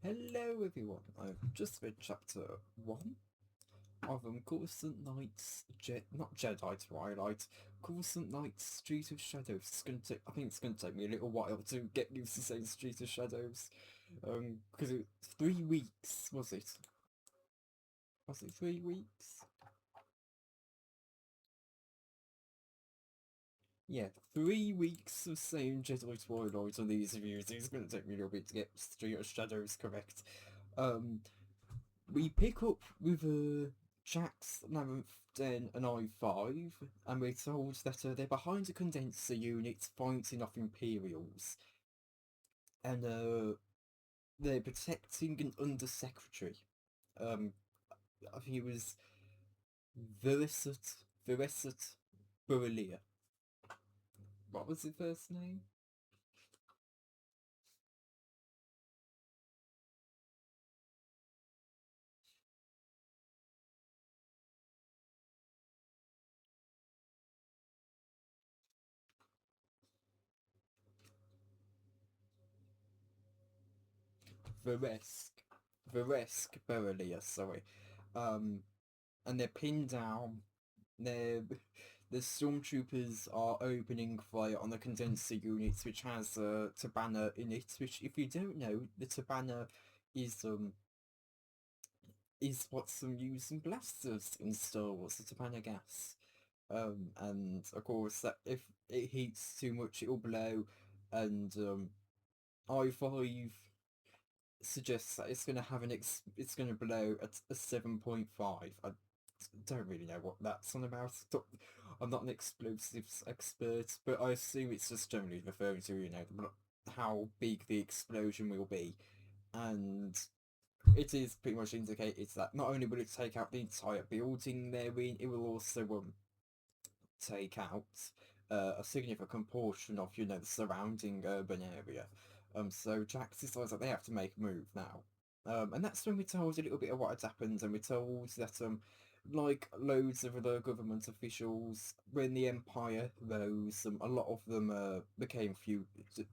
Hello everyone, I've just read chapter 1 of Coruscant Nights, not Jedi Twilight, Coruscant Nights Street of Shadows. I think it's gonna take me a little while to get used to saying Street of Shadows. Because it's 3 weeks, was it? Was it 3 weeks? Yeah, 3 weeks of saying Jedi Twilight on these reviews. It's gonna take me a little bit to get Street of Shadows correct. Um, we pick up with Jax, Narath, Den, and I-5, and we're told that they're behind a condenser unit fighting off Imperials, and they're protecting an undersecretary. Um, I think it was Veresat Burilia. What was his first name? Veresk. Veresk Burilia, sorry. Um, and they're pinned down. They're the stormtroopers are opening fire on the condenser units, which has Tabana in it. Which, if you don't know, the Tabana is what's used in blasters in Star Wars, the Tabana gas. And of course, that if it heats too much, it'll blow. And I-5 suggests that it's gonna have it's gonna blow at a 7.5. I don't really know what that's on about. I'm not an explosives expert, but I assume it's just generally referring to, how big the explosion will be. And it is pretty much indicated that not only will it take out the entire building they're in, it will also take out a significant portion of, the surrounding urban area. So Jax decides that they have to make a move now. And that's when we're told a little bit of what had happened, and we're told that like loads of other government officials, when the Empire rose, a lot of them became fugitives,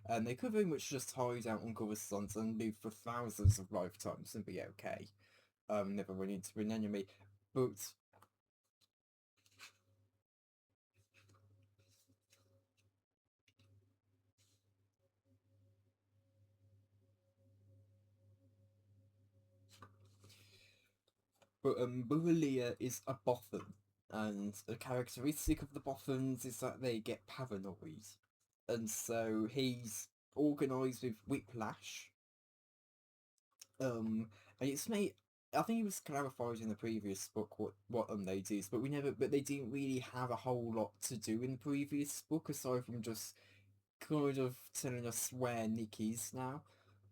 and they could very much just hide out on Coruscant and live for thousands of lifetimes and be okay. Never run into an enemy. But Burilia is a Bothan, and a characteristic of the Bothans is that they get paranoid, and so he's organised with Whiplash. And it's made. I think it was clarified in the previous book what they did, but they didn't really have a whole lot to do in the previous book aside from just kind of telling us where Nick is now.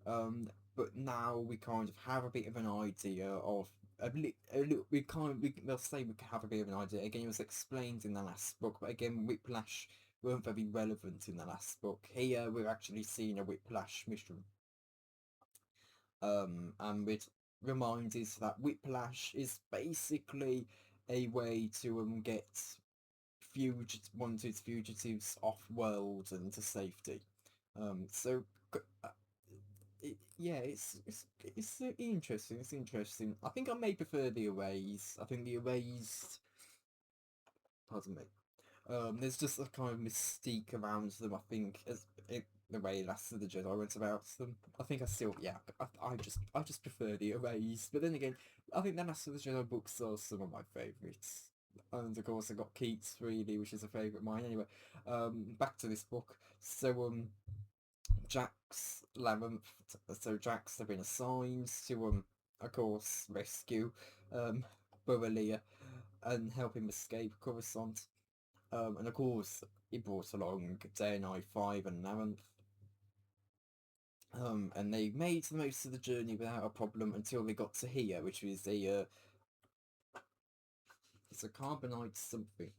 But now we kind of have a bit of an idea of a little. They'll say we have a bit of an idea. Again, it was explained in the last book, but again, Whiplash weren't very relevant in the last book. Here, we're actually seeing a Whiplash mission. And it reminds us that Whiplash is basically a way to get wanted fugitives off world and to safety. So yeah, it's interesting. It's interesting. I think I may prefer the Erased. I think the Erased. Pardon me. There's just a kind of mystique around them. I think the way Last of the Jedi went about them. I think I still, yeah. I just prefer the Erased. But then again, I think the Last of the Jedi books are some of my favourites. And of course, I got Keats really, which is a favourite of mine. Anyway, back to this book. So Jax Labyrinth. So Jax have been assigned to of course, rescue um Borrelia and help him escape Coruscant. And of course, he brought along Day and I-5 and Labyrinth. And they made the most of the journey without a problem until they got to here, which is it's a carbonite something.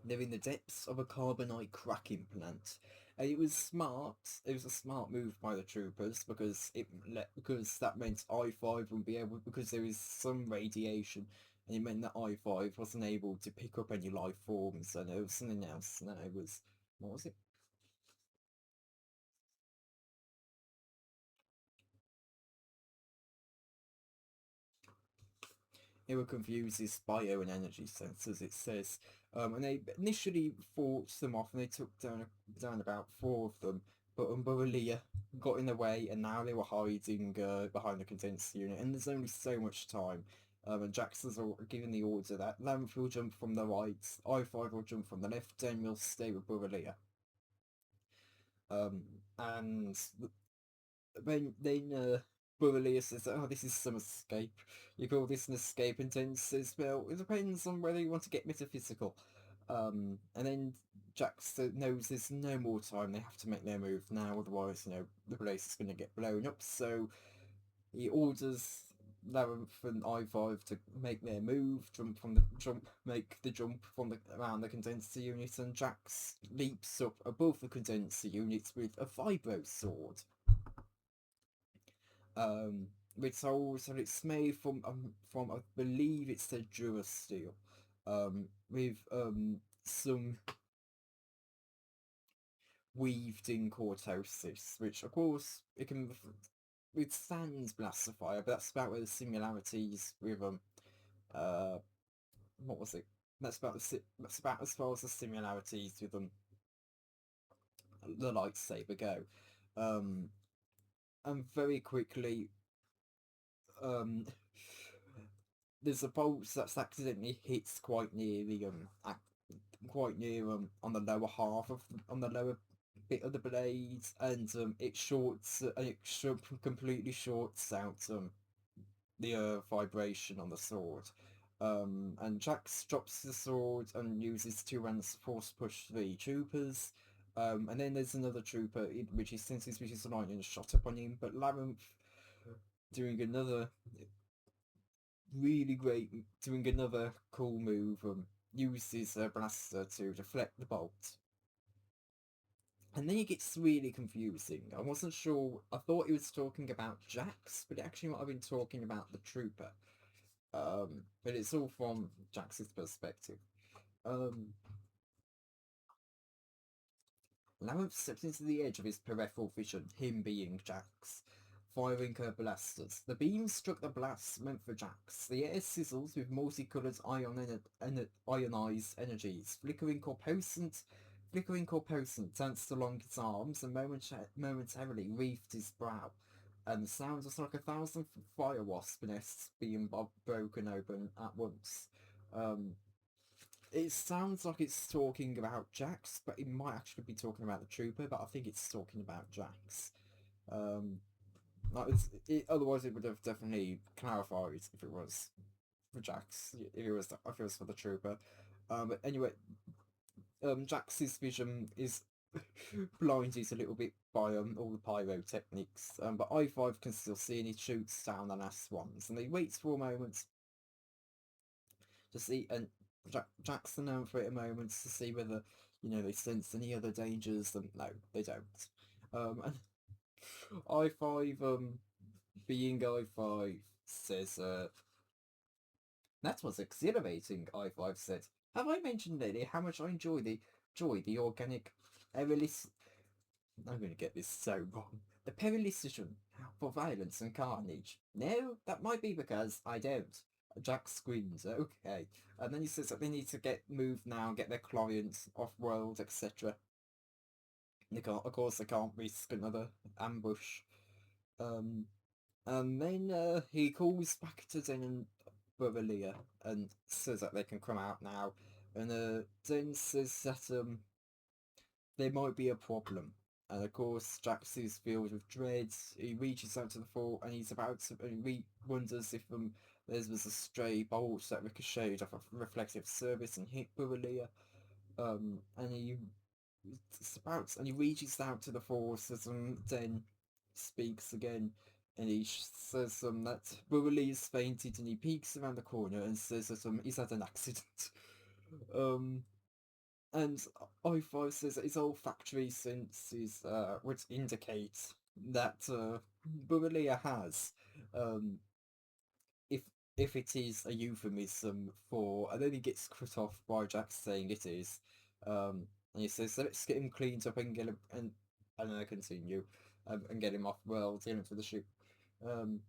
They're in the depths of a carbonite cracking plant. And it was smart. It was a smart move by the troopers because that meant I-5 wouldn't be able, because there is some radiation, and it meant that I-5 wasn't able to pick up any life forms. And it was something else. No, it was, what was it? It will confuse his bio and energy sensors, it says. And they initially fought them off, and they took down about four of them, but Umbrella got in the way, and now they were hiding behind the condenser unit, and there's only so much time. And Jackson's given the order that Lamp will jump from the right, I-5 will jump from the left, and we'll stay with Borrelia. And then Borrelia says, "Oh, this is some escape. You call this an escape?" And then says, "Well, it depends on whether you want to get metaphysical." And then Jax knows there's no more time. They have to make their move now, otherwise, the place is going to get blown up. So he orders Labyrinth and I-5 to make their move, make the jump from around the condenser unit, and Jax leaps up above the condenser unit with a vibrosword. Um, so it's made from I believe it's the durasteel, with some weaved in cortosis, which of course it can withstand blaster fire, but that's about where the similarities with what was it? That's about as far as the similarities with the lightsaber go. Um, and very quickly, um, there's a bolt that's accidentally hits quite near on the lower half on the lower bit of the blade, and it completely shorts out the vibration on the sword. And Jax drops the sword and uses two hands to force push the troopers. And then there's another trooper, which he senses, which is lightning shot up on him, but Labyrinth doing another doing another cool move, uses a blaster to deflect the bolt. And then it gets really confusing. I wasn't sure. I thought he was talking about Jax, but it actually might have been talking about the trooper. But it's all from Jax's perspective. Um, Labyrinth steps into the edge of his peripheral vision, him being Jax, firing her blasters. The beam struck the blast meant for Jax. The air sizzles with multicolored ionized energies, flickering corpuscent danced along his arms and momentarily wreathed his brow. And the sound was like 1,000 fire wasp nests being broken open at once. Um, it sounds like it's talking about Jax, but it might actually be talking about the trooper, but I think it's talking about Jax. Um, otherwise, it would have definitely clarified if it was for Jax, if it was for the trooper. But anyway, Jax's vision is blinded a little bit by all the pyrotechnics, but I-5 can still see, and he shoots down the last ones, and he waits for a moment to see, and Jackson known for it a moment to see whether they sense any other dangers. And no, they don't. And I-5 being I-5 says, that was exhilarating. I-5 said, have I mentioned lately how much I enjoy the organic perilous, I'm going to get this so wrong, the perilicision for violence and carnage? No, that might be because I don't. Jack screams, okay. And then he says that they need to get moved now, get their clients off-world, etc. Of course, they can't risk another ambush. Um, and then he calls back to Zen and Borrelia and says that they can come out now. And Zen says that there might be a problem. And of course, Jax is filled with dread. He reaches out to the fort, and he's about to. And he wonders if there was a stray bolt that ricocheted off a reflective surface and hit Borrelia. And he reaches out to the forces, and then speaks again, and he says that Borrellia's fainted, and he peeks around the corner and says that he's had an accident. um, And I5 says that his olfactory senses would indicate that Borrelia has, um, if if it is a euphemism for, and then he gets cut off by Jack saying it is, and he says, let's get him cleaned up and get him, and then I continue, and get him off, well, to get him to the ship. Um,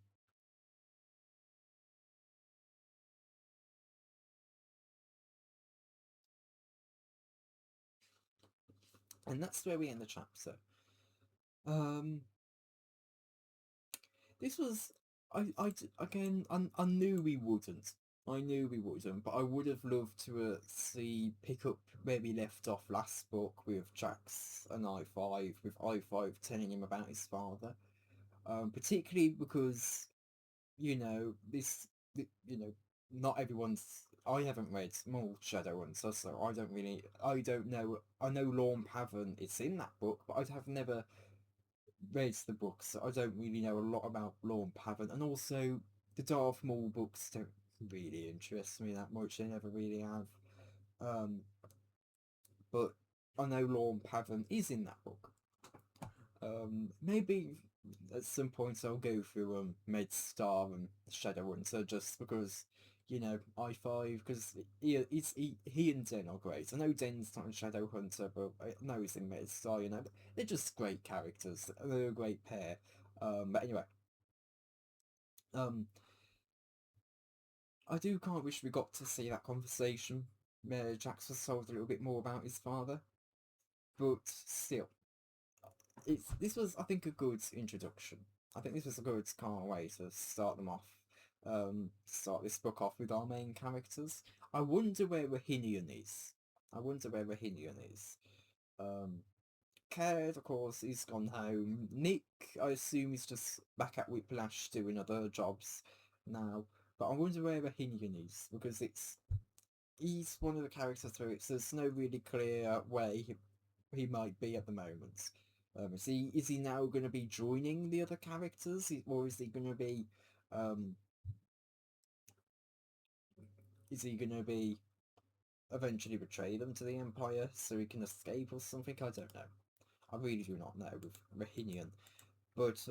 and that's where we end the chapter. Um, this was again, I knew we wouldn't. I knew we wouldn't, but I would have loved to see pick up where we left off last book with Jax and I5, with I5 telling him about his father. Particularly because you know, not everyone's. I haven't read Small Shadowhunter, so I don't really. I don't know. I know Lorne Pavan. It's in that book, but I have never read the books, so I don't really know a lot about Lorne Pavan, and also the Darth Maul books don't really interest me that much. They never really have. Um, but I know Lorne Pavan is in that book. Maybe at some point I'll go through Med Star and Shadowhunter just because, I5 because he and Den are great. I know Den's not in Shadowhunter, but I know he's in Med Star. They're just great characters. They're a great pair. But anyway, um, I do kind of wish we got to see that conversation where Jax was told a little bit more about his father, but still, this was, I think, a good introduction. I think this was a good kind of way to start them off. Start this book off with our main characters. I wonder where Rahinian is. I wonder where Rahinian is. Um, Caird, of course, he's gone home. Nick, I assume, is just back at Whiplash doing other jobs now. But I wonder where Rahinian is because he's one of the characters where there's no really clear way he might be at the moment. Is he now going to be joining the other characters, or um, is he going to be eventually betray them to the Empire so he can escape or something? I don't know. I really do not know with Rahinian, but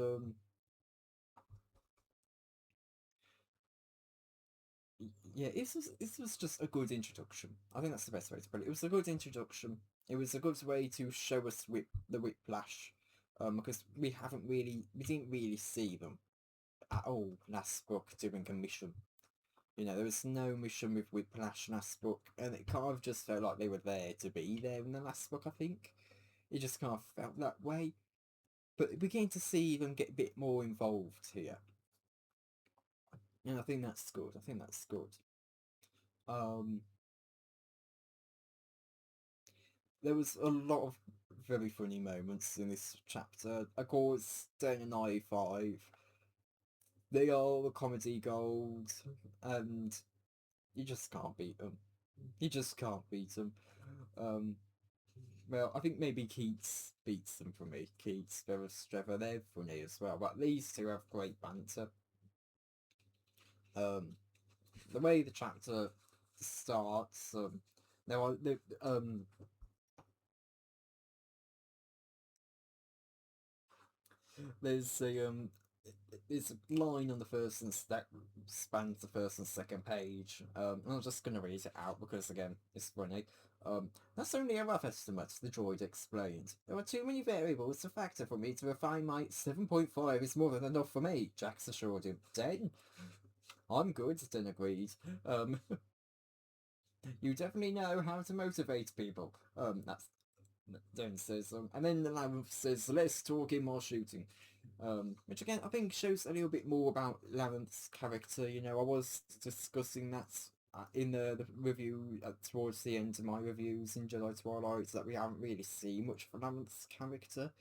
yeah, this was just a good introduction. I think that's the best way to put it. It was a good introduction. It was a good way to show us the Whiplash, because we didn't really see them at all last book doing a mission. There was no mission with Whiplash last book, and it kind of just felt like they were there to be there in the last book, I think. It just kind of felt that way. But we're getting to see them get a bit more involved here. And I think that's good. I think that's good. Um, there was a lot of very funny moments in this chapter. Of course, Dan and I5, they are the comedy gold, and you just can't beat them. You just can't beat them. Um, well, I think maybe Keats beats them for me. Keats, Ferris, Trevor, they're funny as well, but these two have great banter. Um, the way the chapter starts, now, there's a line on the first that spans the first and second page. I'm just going to read it out because again, it's funny. That's only a rough estimate, the droid explained. There are too many variables to factor for me to refine my 7.5 is more than enough for me, Jax assured him. 10? I'm good, Den agreed. Um, you definitely know how to motivate people. That's Den says, and then the Labyrinth says, let's talk in more shooting. Which again, I think shows a little bit more about Labyrinth's character. I was discussing that in the review towards the end of my reviews in Jedi Twilight, that we haven't really seen much of Labyrinth's character.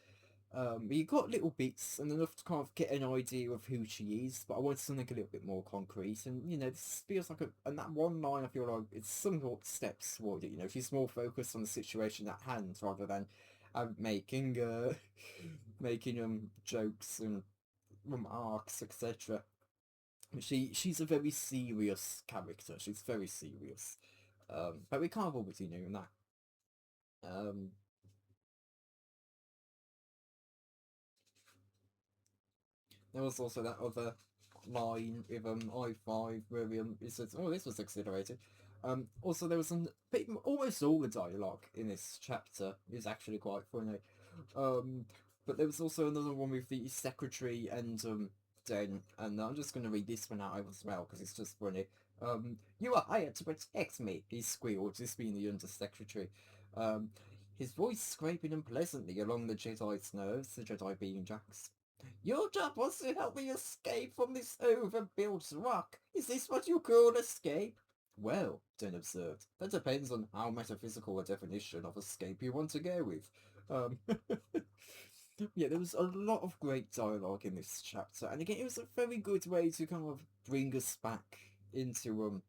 You got little bits and enough to kind of get an idea of who she is, but I wanted something a little bit more concrete. And this feels like and that one line, I feel like it's somewhat steps toward it. She's more focused on the situation at hand rather than making making jokes and remarks, etc. She's a very serious character. She's very serious. But we kind of already knew that. Um, there was also that other line with I5 where it says, "Oh, this was accelerated." Also, there was some almost all the dialogue in this chapter is actually quite funny. Um, but there was also another one with the secretary and Den, and I'm just going to read this one out as well because it's just funny. You are hired to protect me, he squealed, this being the undersecretary. Um, his voice scraping unpleasantly along the Jedi's nerves, the Jedi being Jax. Your job was to help me escape from this overbuilt rock. Is this what you call escape? Well, Den observed, that depends on how metaphysical a definition of escape you want to go with. Um, yeah, there was a lot of great dialogue in this chapter, and again, it was a very good way to kind of bring us back into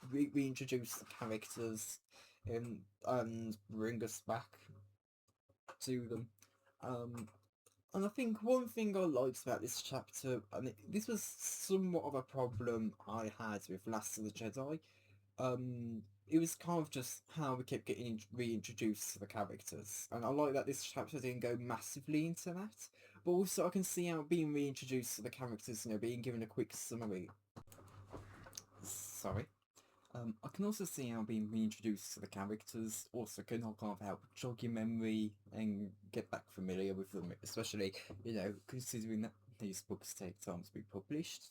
reintroduce the characters and bring us back to them. Um, and I think one thing I liked about this chapter, and this was somewhat of a problem I had with Last of the Jedi, it was kind of just how we kept getting reintroduced to the characters, and I like that this chapter didn't go massively into that, but also I can see how being reintroduced to the characters, being given a quick summary. Sorry. I can also see how being reintroduced to the characters also can kind of help jog your memory and get back familiar with them, especially, considering that these books take time to be published,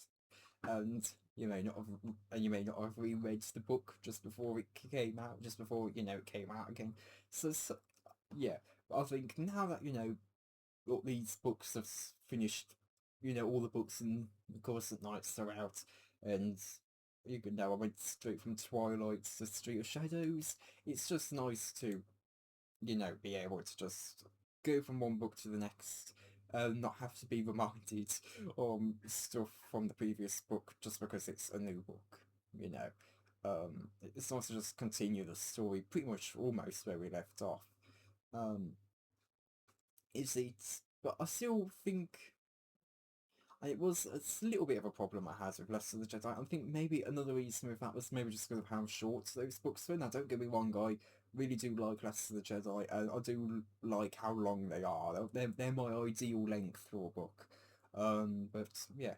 and you may not have reread the book just before it came out, just before it came out again. So yeah, I think now that all these books have finished, all the books in the Coruscant Nights are out, and I went straight from Twilight to Street of Shadows. It's just nice to be able to just go from one book to the next, not have to be reminded stuff from the previous book just because it's a new book, you know. It's nice to just continue the story pretty much almost where we left off. Um, but I still think it was a little bit of a problem I had with Last of the Jedi. I think maybe another reason with that was maybe just because of how short those books were. Now, don't get me wrong, I really do like Last of the Jedi, and I do like how long they are. They're my ideal length for a book. But yeah,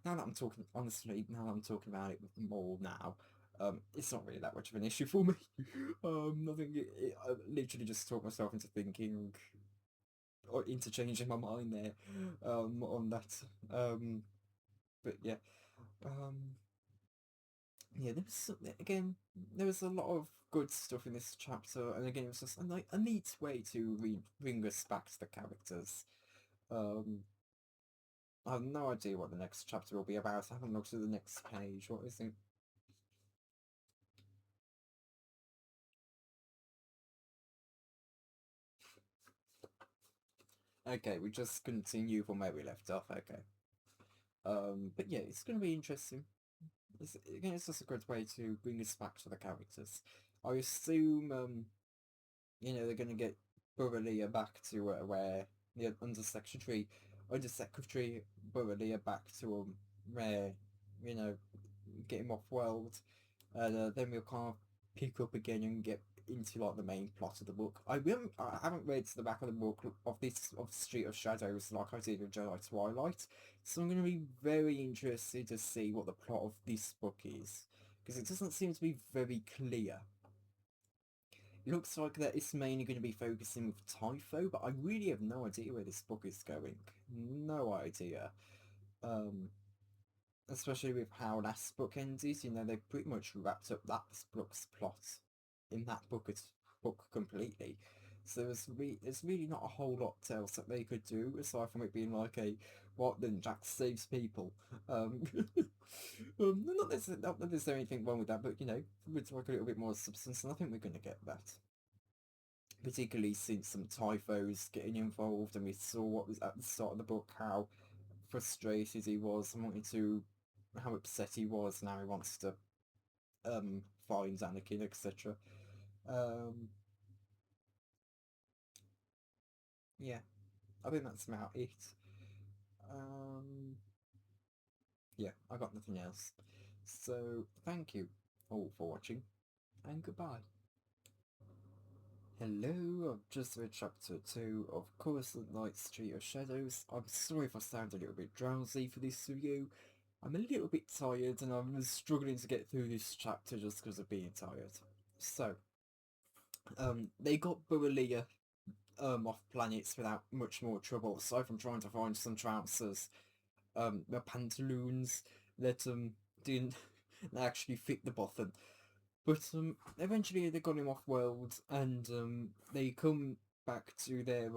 now that I'm talking about it more now, it's not really that much of an issue for me. I think I literally just talked myself into thinking or interchanging my mind there on that. Um, but yeah, um, yeah, again, there was a lot of good stuff in this chapter, and again, it was just a neat way to bring us back to the characters. Um, I have no idea what the next chapter will be about. I haven't looked at the next page. What is it? Okay, we just continue from where we left off. Okay. But yeah, it's going to be interesting. Again, it's just a good way to bring us back to the characters. I assume, they're going to get Burleigh back to where the Undersecretary Burleigh back to where, you know, get him off world, and then we'll kind of pick up again and get into like the main plot of the book. I haven't read the back of the book of Street of Shadows like I did with Jedi Twilight, so I'm going to be very interested to see what the plot of this book is because it doesn't seem to be very clear. It looks like that it's mainly going to be focusing with Typho, but I really have no idea where this book is going. No idea. Um, Especially with how last book ended, they pretty much wrapped up that book's plot in that book completely. So there's really not a whole lot else that they could do aside from it being like what then Jack saves people. Um, not that there's anything wrong with that, but with like a little bit more substance, and I think we're going to get that. Particularly since some typos getting involved, and we saw what was at the start of the book, how frustrated he was and wanted to how upset he was. Now he wants to find Anakin, etc. Um, yeah, I think that's about it. Um, yeah, I got nothing else. So thank you all for watching, and goodbye. Hello, I've just read chapter 2 of Coruscant Nights, Street of Shadows. I'm sorry if I sound a little bit drowsy for this review. I'm a little bit tired and I'm struggling to get through this chapter just because of being tired. So, they got Borrelia off planets without much more trouble, aside from trying to find some trousers, the pantaloons that didn't actually fit the bottom. But eventually they got him off world, and they come back to their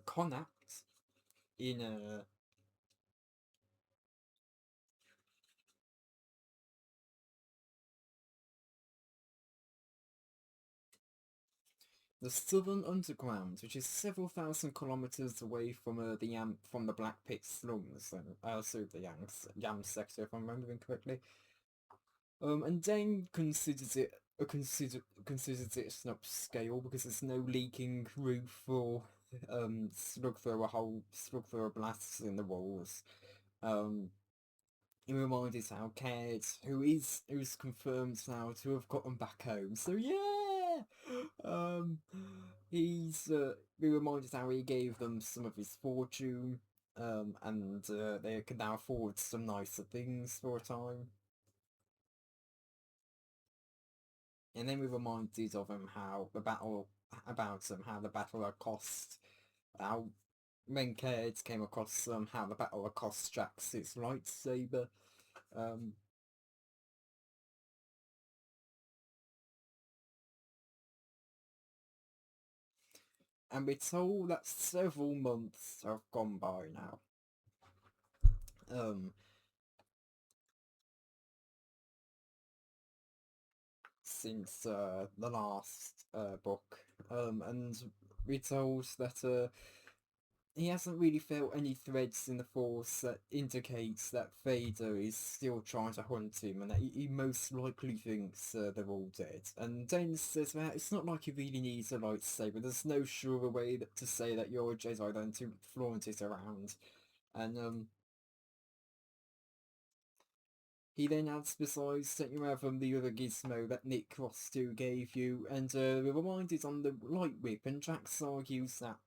connacht in the Southern Underground, which is several thousand kilometers away from from the Black Pit slums, and also the Yam sector, if I'm remembering correctly. And Dane considers it an upscale because there's no leaking roof or slug thrower blasts in the walls. Um, he reminded how Caird, who's confirmed now to have gotten back home. So yeah, um, he reminded how he gave them some of his fortune, and they can now afford some nicer things for a time. And then we reminded of him how the battle how the battle had cost how when Caird came across how the battle had cost Jax its lightsaber. Um, and we're told that several months have gone by now. Um, since the last book. And we're told that he hasn't really felt any threads in the Force that indicates that Vader is still trying to hunt him, and that he most likely thinks they're all dead. And Dane says that it's not like he really needs a lightsaber. There's no surer way to say that you're a Jedi than to flaunt it around. And he then adds, besides that you have the other gizmo that Nick Ross 2 gave you, and we're reminded on the lightwhip, and Jax argues that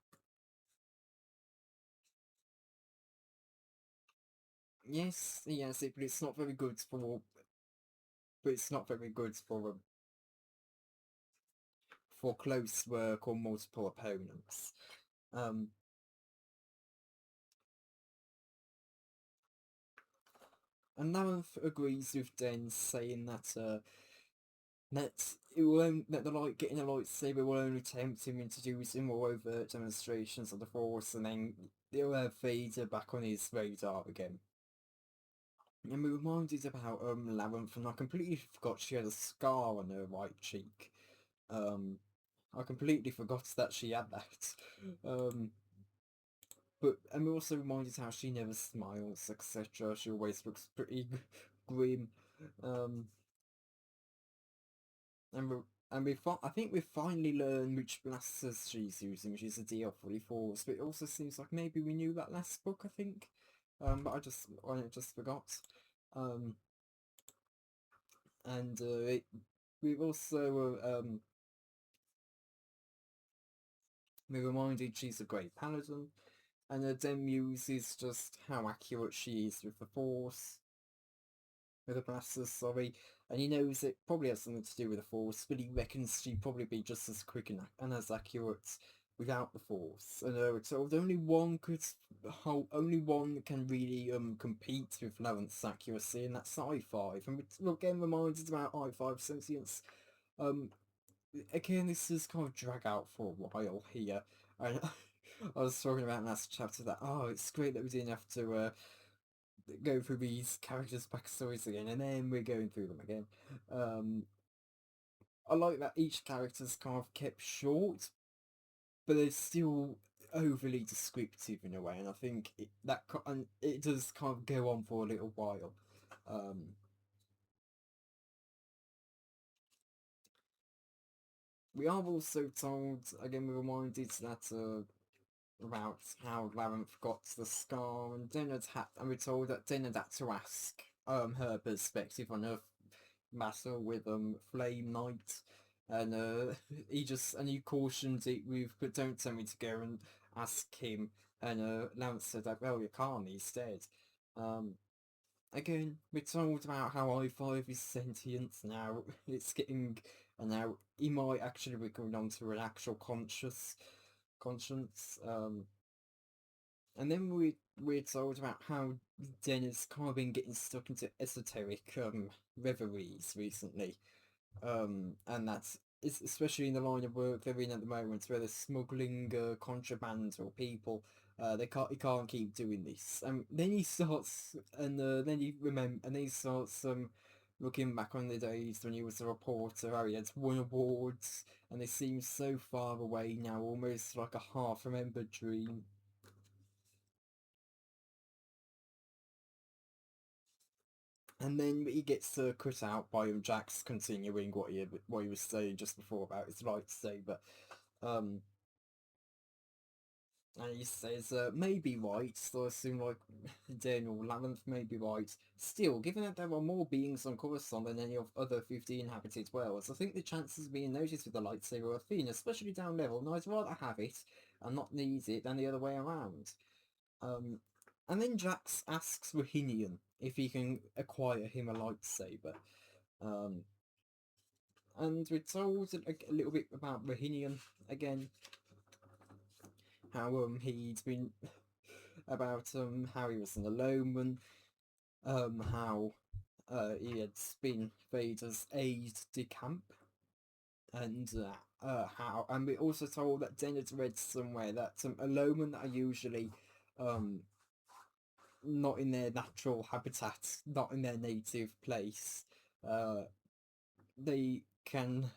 yes, he has it, but it's not very good for close work or multiple opponents. Um, and Narath agrees with Den, saying that that the light getting a lightsaber will only tempt him into doing more overt demonstrations of the Force, and then they'll have Vader back on his radar again. And we reminded about Labyrinth, and I completely forgot she had a scar on her right cheek. Um, I completely forgot that she had that. Um, and we also reminded how she never smiles, etc. She always looks pretty grim. Um, and we I think we finally learned which blasters she's using, which is a DL-44s. But it also seems like maybe we knew that last book, I think. But I just forgot. Um, and we've also we reminded she's a great paladin, and her Dem uses just how accurate she is with the Force, with the blasters, sorry, and he knows it probably has something to do with the Force, but he reckons she'd probably be just as quick and as accurate without the Force. And so only one can really compete with Lawrence's accuracy, and that's I5. And we're again reminded about I5 sentience. Um, Again, this has kind of drag out for a while here. And I was talking about last chapter that, oh, it's great that we didn't have to go through these characters' backstories again, and then we're going through them again. I like that each character's kind of kept short, but they're still overly descriptive in a way, and I think and it does kind of go on for a little while. Um, we are also told, again, we're reminded that about how Labyrinth got the scar, and and we're told that Dennard had to ask her perspective on her battle with Flame Knight. and he cautioned it with, "But don't tell me to go and ask him." And Lance said that, "Well, you can't. He's dead." Um, Again, we're told about how I5 is sentient now. It's getting, and now he might actually be going on to an actual conscience. And then we're told about how Dennis kind of been getting stuck into esoteric reveries recently. And that's it's especially in the line of work they're in at the moment, where they're smuggling contraband or people. He can't keep doing this. Then he starts, and then he remember, and then he starts looking back on the days when he was a reporter, how he had won awards, and they seem so far away now, almost like a half-remembered dream. And then he gets cut out by Jax continuing what he was saying just before about his lightsaber. Um, and he says, may be right, so I assume like Daniel Lamont may be right. Still, given that there are more beings on Coruscant than any of other 50 inhabited worlds, I think the chances of being noticed with a lightsaber are thin, especially down level, and I'd rather have it and not need it than the other way around. Um, and then Jax asks Rahinian if he can acquire him a lightsaber. Um, and we're told a little bit about Rahinian again, how he'd been about how he was an alone, how he had been Vader's aide de camp, and and we also told that Den had read somewhere that alone are usually um not in their natural habitat, not in their native place. Uh, they can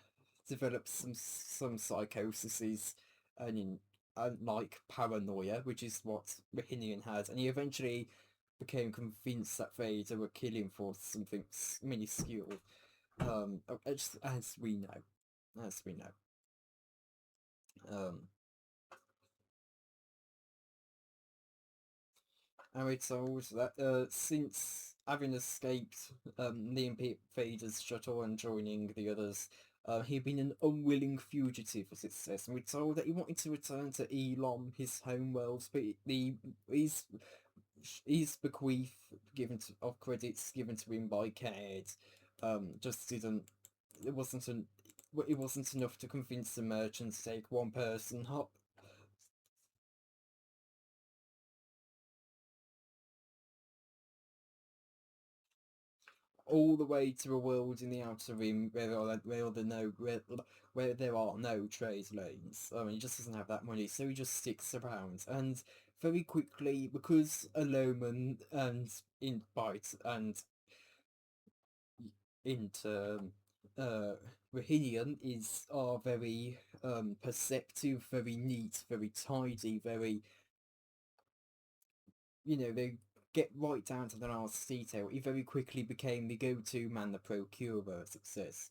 develop some psychoses and like paranoia, which is what Rahinian had, and he eventually became convinced that Vader were killing for something minuscule. As we know, as we know. Um, and we're told that since having escaped Liam Vader's shuttle and joining the others, he'd been an unwilling fugitive, as it says, and we're told that he wanted to return to Elon, his homeworld, but his bequeath of credits given to him by Caird just didn't. It wasn't an. It wasn't enough to convince the merchant to take one person up all the way to a world in the outer rim where there are no trade lanes. I mean, he just doesn't have that money, so he just sticks around. And very quickly, because Aloman and in Bite and into Rahinian are very perceptive, very neat, very tidy, very they get right down to the last detail. He very quickly became the go-to man, the procurer of success.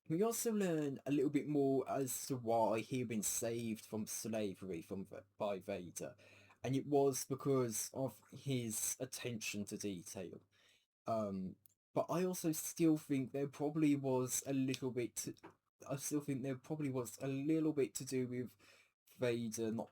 We also learn a little bit more as to why he had been saved from slavery by Vader, and it was because of his attention to detail. Um, but I also still think there probably was a little bit. I still think there probably was a little bit to do with Vader not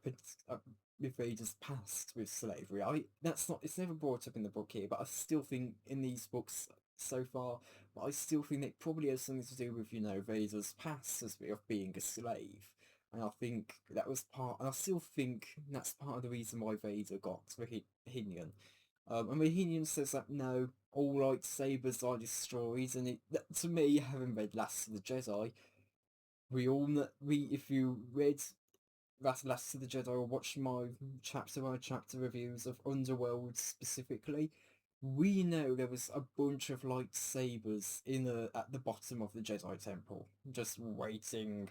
uh, with Vader's past with slavery. That's not it's never brought up in the book here, but I still think in these books so far, but I still think it probably has something to do with Vader's past as of being a slave. And I think that was part, and I still think that's part of the reason why Vader got Rahinian. And Rahinian says that no, all lightsabers are destroyed, and to me, having read Last of the Jedi, we all know, if you read Last of the Jedi or watched my chapter by chapter reviews of Underworld specifically, we know there was a bunch of lightsabers at the bottom of the Jedi Temple, just waiting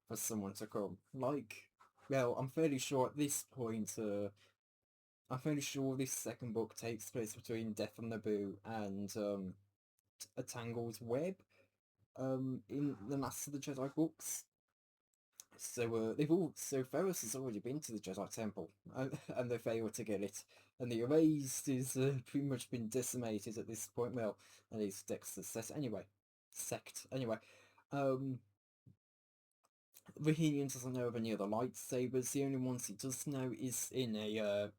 for someone to come. Well, I'm fairly sure at this point, I'm fairly sure this second book takes place between Death on Naboo and a Tangled Web in the Last of the Jedi books. So Ferris has already been to the Jedi Temple, and they failed to get it. And the erased is pretty much been decimated at this point. Well, at least Dexter's set anyway, sect anyway. Um, Rahinian doesn't know of any other lightsabers. The only ones he does know is in a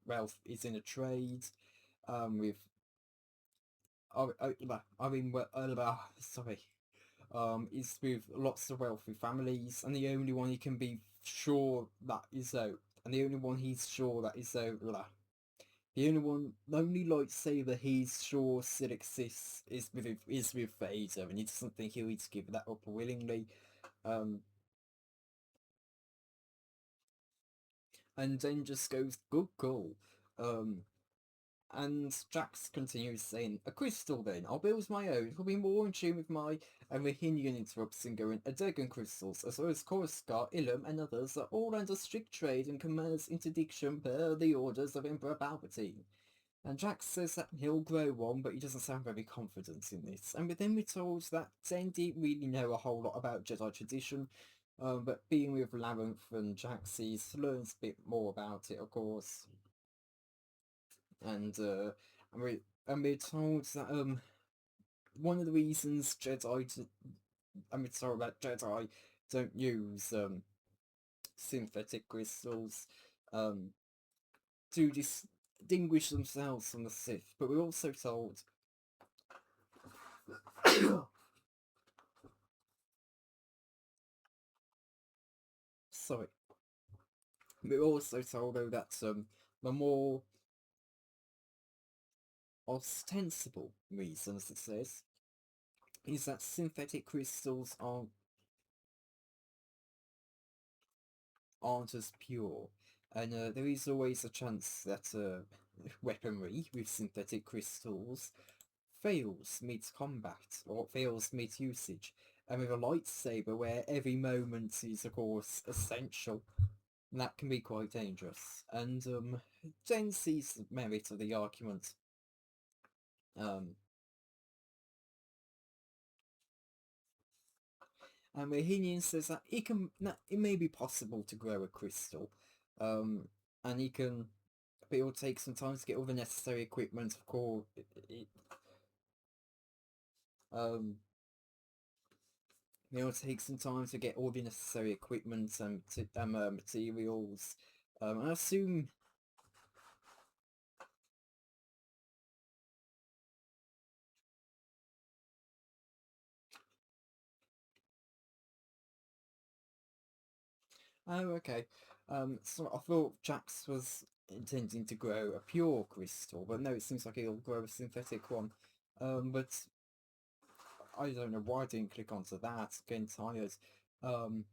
is in a trade with I mean sorry is with lots of wealthy families, and the only one he can be sure that is out, and the only one he's sure that is out. The only lightsaber he's sure still exists is with Vader, and he doesn't think he'll give that up willingly. Um, and then just goes, good call. And Jax continues saying, a crystal then, I'll build my own, it'll be more in tune with my... And Rahinian interrupts and going, Adegan crystals, as well as Coruscant, Ilum and others, are all under strict trade and commerce interdiction per the orders of Emperor Palpatine. And Jax says that he'll grow one, but he doesn't sound very confident in this. And then we're told that Zen didn't really know a whole lot about Jedi tradition, but being with Labyrinth and Jax, he learns a bit more about it, of course. And we're told that one of the reasons Jedi don't use synthetic crystals to distinguish themselves from the Sith, but we're also told sorry. We're also told though that the more ostensible reasons, it says, is that synthetic crystals aren't as pure, and there is always a chance that weaponry with synthetic crystals fails mid-combat or fails mid-usage, and with a lightsaber where every moment is of course essential, that can be quite dangerous. And Jen sees the merit of the argument. And Rahinian says that it may be possible to grow a crystal, and he can, but it will take some time to get all the necessary equipment. Of course, it will take some time to get all the necessary equipment and materials. I assume. Oh, okay. So I thought Jax was intending to grow a pure crystal, but no, it seems like he'll grow a synthetic one. But I don't know why I didn't click onto that. Getting tired. And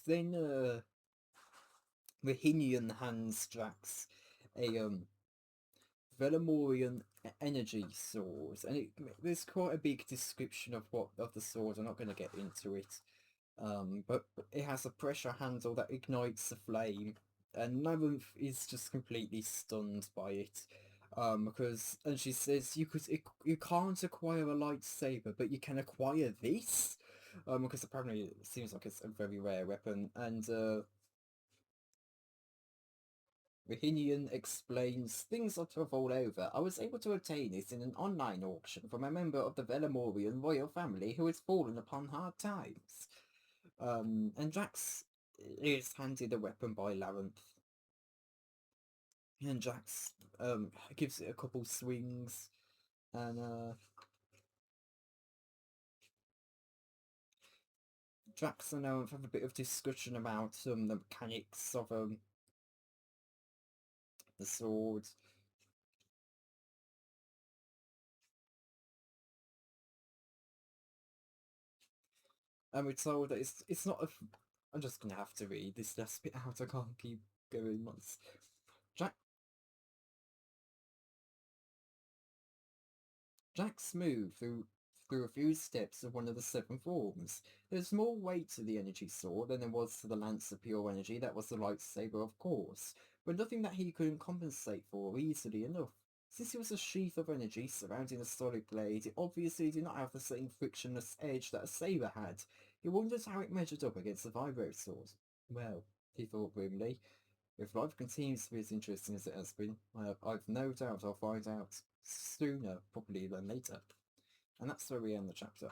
then Rahinian hands Jax a Velmorian energy sword, and there's quite a big description of the sword. I'm not going to get into it. But it has a pressure handle that ignites the flame, and Labyrinth is just completely stunned by it. And she says you can't acquire a lightsaber, but you can acquire this. Because apparently it seems like it's a very rare weapon, and Rahinian explains things are tough all over. I was able to obtain it in an online auction from a member of the Velmorian royal family who has fallen upon hard times. And Jax is handed a weapon by Labyrinth, and Jax gives it a couple swings, and Jax and Labyrinth have a bit of discussion about the mechanics of the sword. And we're told that it's not a... I'm just gonna have to read this last bit out, I can't keep going once. Jax moved through a few steps of one of the seven forms. There's more weight to the energy sword than there was to the lance of pure energy that was the lightsaber, of course, but nothing that he couldn't compensate for easily enough. Since it was a sheath of energy surrounding a solid blade, it obviously did not have the same frictionless edge that a saber had. He wondered how it measured up against the vibrosword. Well, he thought grimly, if life continues to be as interesting as it has been, I've no doubt I'll find out sooner, probably, than later. And that's where we end the chapter.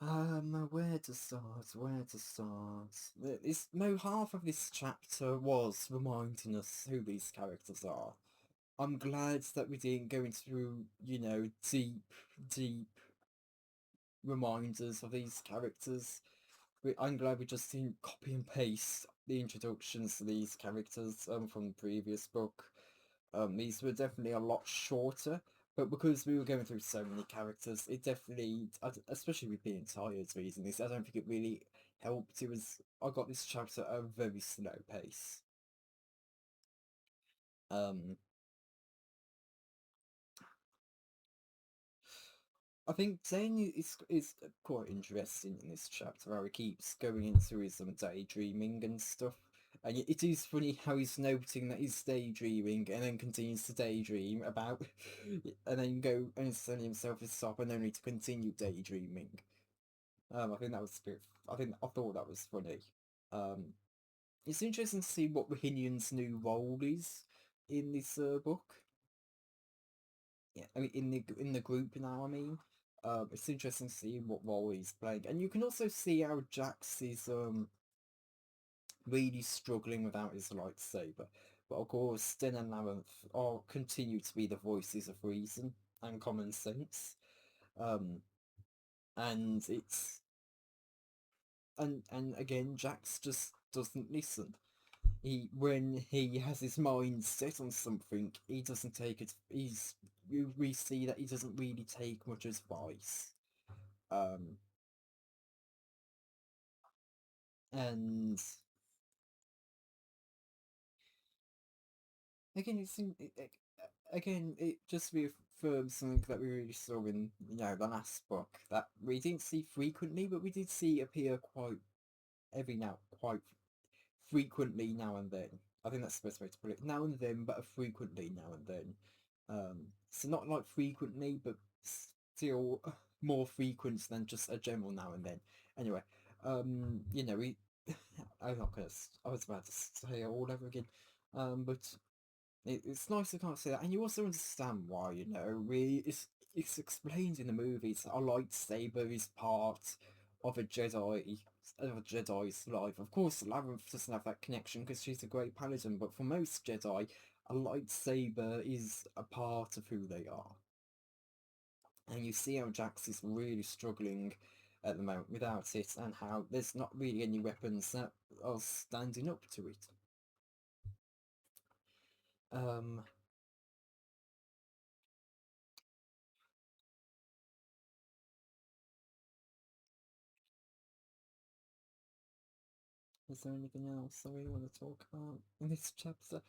Where to start? Where to start? Half of this chapter was reminding us who these characters are. I'm glad that we didn't go into, deep reminders of these characters. I'm glad we just didn't copy and paste the introductions to these characters from the previous book. These were definitely a lot shorter, but because we were going through so many characters, it definitely, especially with being tired reading this, I don't think it really helped. I got this chapter at a very slow pace. I think Zane is quite interesting in this chapter, how he keeps going into his daydreaming and stuff. And it is funny how he's noting that he's daydreaming and then continues to daydream about, and then go and he's telling himself to stop and only to continue daydreaming. I think that was a bit. I thought that was funny. Um, it's interesting to see what Rahinian's new role is in this book. Yeah, I mean in the group now. I mean, it's interesting to see what role he's playing, and you can also see how Jax is really struggling without his lightsaber. But of course, Sten and Larenth are continue to be the voices of reason and common sense. Um, and it's and again, Jax just doesn't listen. When he has his mind set on something, he doesn't take it. We see that he doesn't really take much advice. Um, and again, it just reaffirms something that we really saw in the last book that we didn't see frequently, but we did see appear quite frequently now and then. I think that's the best way to put it. Now and then, but frequently now and then. So not like frequently, but still more frequent than just a general now and then. Anyway, we. I'm not gonna. I was about to say it all over again. But it's nice to kind of say that, and you also understand why. It's explained in the movies that a lightsaber is part of a Jedi's life. Of course, Labyrinth doesn't have that connection because she's a great paladin, but for most Jedi, a lightsaber is a part of who they are. And you see how Jax is really struggling at the moment without it, and how there's not really any weapons that are standing up to it. Um, is there anything else I really want to talk about in this chapter?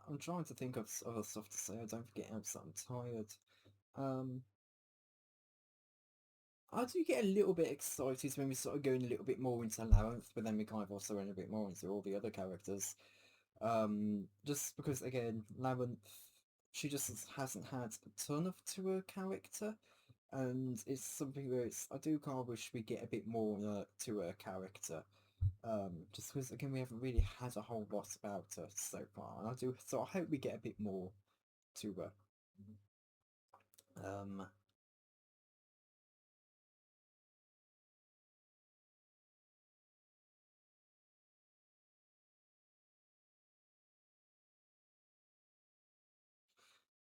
I'm trying to think of other stuff to say. I don't forget how I'm tired. Um, I do get a little bit excited when we sort of going a little bit more into Larenth, but then we kind of also went a bit more into all the other characters. Just because again, Larenth, she just hasn't had a ton of to her character, and it's something where I do kind of wish we get a bit more to her character. Just because again we haven't really had a whole lot about her so far, and I hope we get a bit more to her. Um,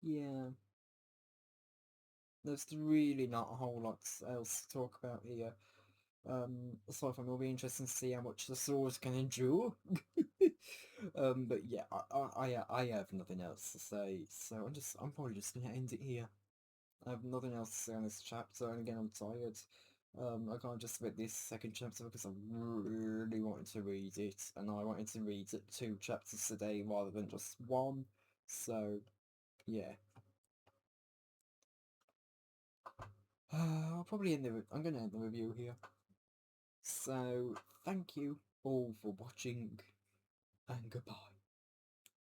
yeah, there's really not a whole lot else to talk about here. Aside from it'll be interesting to see how much the swords can endure. But yeah, I have nothing else to say, so I'm probably just gonna end it here. I have nothing else to say on this chapter, and again, I'm tired. I can't just read this second chapter because I really wanted to read it, and I wanted to read 2 chapters today rather than just one. So, yeah. I'll probably I'm going to end the review here. So, thank you all for watching, and goodbye.